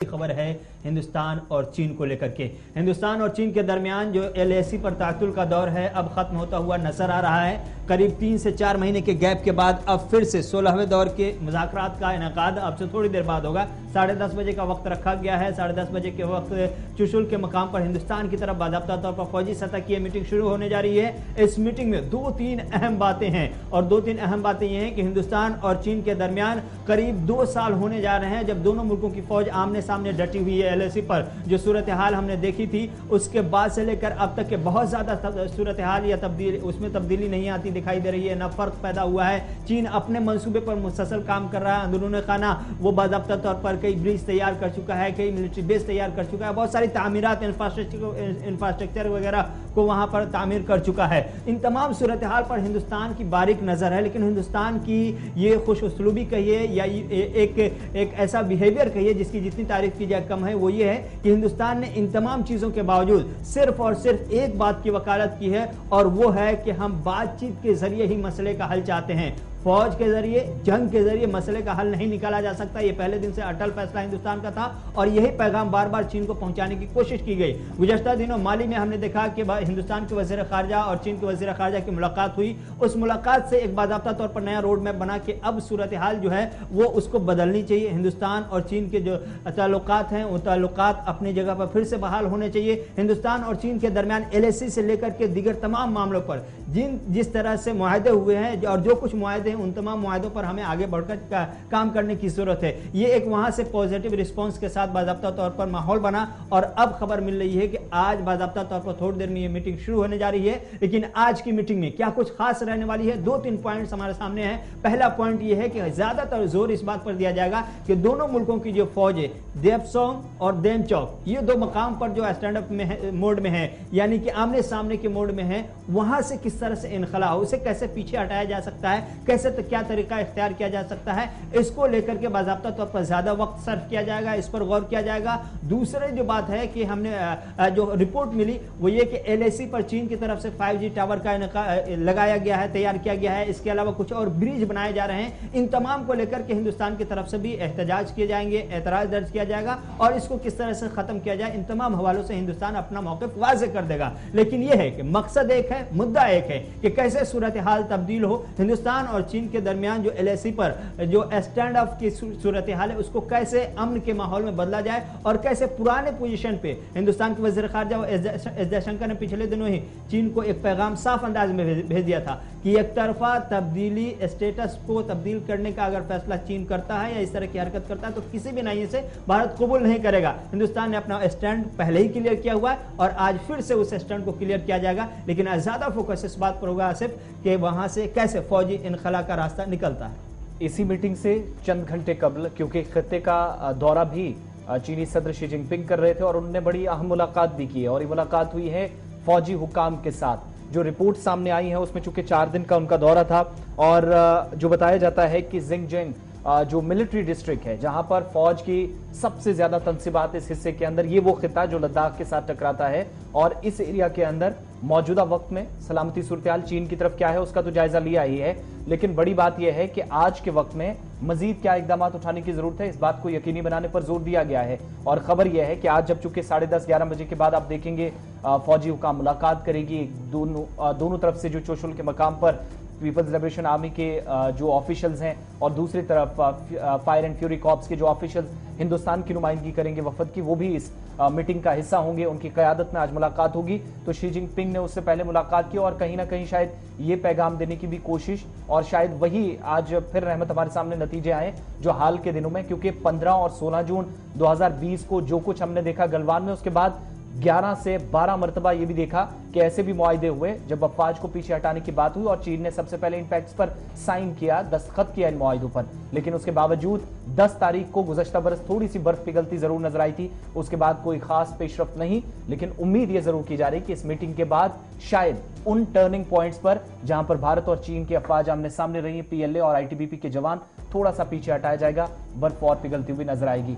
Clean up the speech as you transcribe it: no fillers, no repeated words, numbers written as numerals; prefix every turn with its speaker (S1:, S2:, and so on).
S1: खबर है हिंदुस्तान और चीन को लेकर के। हिंदुस्तान और चीन के दरमियान जो एलएसी पर ताकुल का दौर है अब खत्म होता हुआ नजर आ रहा है। करीब 3 से 4 महीने के गैप के बाद अब फिर से 16वें दौर के मुज़ाकरात का इनेकाद अब से थोड़ी देर बाद होगा। 10:30 बजे का वक्त रखा गया है। 10:30 बजे के वक्त चुशुल के मकाम पर हिंदुस्तान की तरफ बाज़ाब्ता तौर पर फौजी सतह की मीटिंग शुरू होने जा रही है। इस मीटिंग में 2-3 अहम बातें हैं और 2-3 अहम बातें ये हैं कि हिंदुस्तान और चीन के दरमियान करीब 2 साल होने जा रहे हैं जब दोनों मुल्कों की फौज आमने सामने डटी हुई है। एलएसी पर जो सूरत हाल हमने देखी थी उसके बाद से लेकर अब तक के बहुत ज्यादा सूरत हाल या उसमें तब्दीली नहीं आती दिखाई दे रही है, न फर्क पैदा हुआ है। चीन अपने मंसूबे पर मुसलसल काम कर रहा है। अंदरूनी खाना वो बाज़ाब्ता तौर पर कई ब्रिज तैयार कर चुका है, कई मिलिट्री बेस तैयार कर चुका है, बहुत सारी तामीरात इंफ्रास्ट्रक्चर वगैरह को वहां पर तामीर कर चुका है। इन तमाम सूरत हाल पर हिंदुस्तान की बारीक नजर है, लेकिन हिंदुस्तान की ये खुश उसलूबी कहिए या एक ऐसा बिहेवियर कहिए जिसकी जितनी तारीफ की जाए कम है, वो ये है कि हिंदुस्तान ने इन तमाम चीजों के बावजूद सिर्फ और सिर्फ एक बात की वकालत की है और वो है कि हम बातचीत के जरिए ही मसले का हल चाहते हैं। फौज के जरिए, जंग के जरिए मसले का हल नहीं निकाला जा सकता। ये पहले दिन से अटल फैसला हिंदुस्तान का था और यही पैगाम बार बार चीन को पहुंचाने की कोशिश की गई। गुज़श्ता दिनों माली में हमने देखा कि हिंदुस्तान के वज़ीर ख़ारजा और चीन के वज़ीर ख़ारजा की मुलाकात हुई। उस मुलाकात से एक बाज़ाब्ता तौर पर नया रोड मैप बना के अब सूरत हाल जो है वो उसको बदलनी चाहिए। हिंदुस्तान और चीन के जो ताल्लुकात हैं वो ताल्लुकात अपनी जगह पर फिर से बहाल होने चाहिए। हिंदुस्तान और चीन के दरमियान एलएसी से लेकर के दीगर तमाम मामलों पर जिस तरह से मुआहदे हुए हैं और जो कुछ मुआहदे उन तमाम मुआहदों पर हमें आगे बढ़कर काम करने की जरूरत है। ये एक वहां से पॉजिटिव रिस्पांस के साथ बाज़ाब्ता तौर पर माहौल बना और अब खबर मिल रही है कि आज बाज़ाब्ता तौर पर थोड़ी देर में ये मीटिंग शुरू होने जा रही है। लेकिन आज की मीटिंग में क्या कुछ खास रहने वाली है, 2-3 पॉइंट्स हमारे सामने हैं। पहला पॉइंट ये है कि ज्यादातर जोर इस बात पर दिया जाएगा कि दोनों मुल्कों की जो फौज है देपसोंग और देमचौक, ये 2 मकाम पर जो स्टैंड अप मोड में है, यानी कि आमने सामने के मोड में है, वहां से किस तरह से इनखला हो, उसे कैसे पीछे हटाया जा सकता है, कैसे क्या तरीका इख्तियार किया जा सकता है, इसको लेकर के बाज़ाब्ता तौर पर ज्यादा वक्त सर्व किया जाएगा, इस पर गौर किया जाएगा। दूसरी जो बात है कि हमने जो रिपोर्ट मिली वो ये कि एलएसी पर चीन की तरफ से 5G टावर का लगाया गया है, तैयार किया गया है। इसके अलावा कुछ और ब्रिज बनाए जा रहे हैं। इन तमाम को लेकर के हिंदुस्तान की तरफ से भी एहतजाज किए जाएंगे, एतराज दर्ज किया जाएगा और इसको किस तरह से खत्म किया जाए, इन तमाम हवालों से हिंदुस्तान अपना मौक़िफ़ वाज़ेह कर देगा। लेकिन यह है कि मकसद एक है, मुद्दा एक है कि कैसे सूरत हाल तब्दील हो। हिंदुस्तान और चीन के दरमियान जो एलएसी पर जो स्टैंड ऑफ की सूरत हाल है उसको कैसे अमन के माहौल में बदला जाए और कैसे पुराने पोजीशन पे हिंदुस्तान के वज़ीर ख़ारजा एस जयशंकर ने पिछले दिनों ही चीन को एक पैगाम साफ अंदाज में भेज दिया था कि एक तरफा तब्दीली स्टेटस को तब्दील करने का अगर फैसला चीन करता है या इस तरह की हरकत करता है तो किसी भी नई से भारत कबूल नहीं करेगा। हिंदुस्तान ने अपना स्टैंड पहले ही क्लियर किया हुआ है और आज फिर से उस स्टैंड को क्लियर किया जाएगा। लेकिन ज्यादा फोकस इस बात पर होगा आसिफ कि वहां से कैसे फौजी इनखला का रास्ता निकलता है।
S2: इसी मीटिंग से चंद घंटे कबल, क्योंकि खत्ते का दौरा भी चीनी सदर शी जिनपिंग कर रहे थे और उन्होंने बड़ी अहम मुलाकात भी की है और ये मुलाकात हुई है फौजी हुकाम के साथ। जो रिपोर्ट सामने आई है उसमें चूंकि 4 दिन का उनका दौरा था और जो बताया जाता है कि जिंगजिंग जो मिलिट्री डिस्ट्रिक्ट है जहां पर फौज की सबसे ज्यादा तनसीबात इस हिस्से के अंदर, ये वो खिता जो लद्दाख के साथ टकराता है और इस एरिया के अंदर मौजूदा वक्त में सलामती सूरत चीन की तरफ क्या है उसका तो जायजा लिया ही है। लेकिन बड़ी बात यह है कि आज के वक्त में मजीद क्या इकदाम उठाने की जरूरत है, इस बात को यकीनी बनाने पर जोर दिया गया है। और खबर यह है कि आज जब चूंकि 10:30-11 बजे के बाद आप देखेंगे फौजी हुकाम मुलाकात करेगी दोनों तरफ से, जो चुशुल के मकाम पर पीपल्स लिबरेशन आर्मी के जो ऑफिशियल्स हैं और दूसरी तरफ फायर एंड फ्यूरी कॉर्प्स के जो ऑफिशियल्स हिंदुस्तान की नुमाइंदगी करेंगे वफद की, वो भी इस मीटिंग का हिस्सा होंगे। उनकी क़यादत में आज मुलाकात होगी। तो शी जिनपिंग ने उससे पहले मुलाकात की और कहीं ना कहीं शायद ये पैगाम देने की भी कोशिश और शायद वही आज फिर रहमत हमारे सामने नतीजे आए जो हाल के दिनों में, क्योंकि 15 और 16 जून 2020 को जो कुछ हमने देखा गलवान में, उसके बाद 11 से 12 मरतबा ये भी देखा कि ऐसे भी मुआहदे हुए जब अफवाज को पीछे हटाने की बात हुई और चीन ने सबसे पहले इन पैक्ट्स पर साइन किया, दस्तखत किया इन मुआहदों पर। लेकिन उसके बावजूद 10 तारीख को गुज़श्ता बरस थोड़ी सी बर्फ पिघलती जरूर नजर आई थी, उसके बाद कोई खास पेशरफ्त नहीं। लेकिन उम्मीद ये जरूर की जा रही कि इस मीटिंग के बाद शायद उन टर्निंग पॉइंट्स पर जहां पर भारत और चीन के अफवाज आमने सामने रही, PLA और ITBP के जवान, थोड़ा सा पीछे हटाया जाएगा, बर्फ और पिघलती हुई नजर आएगी।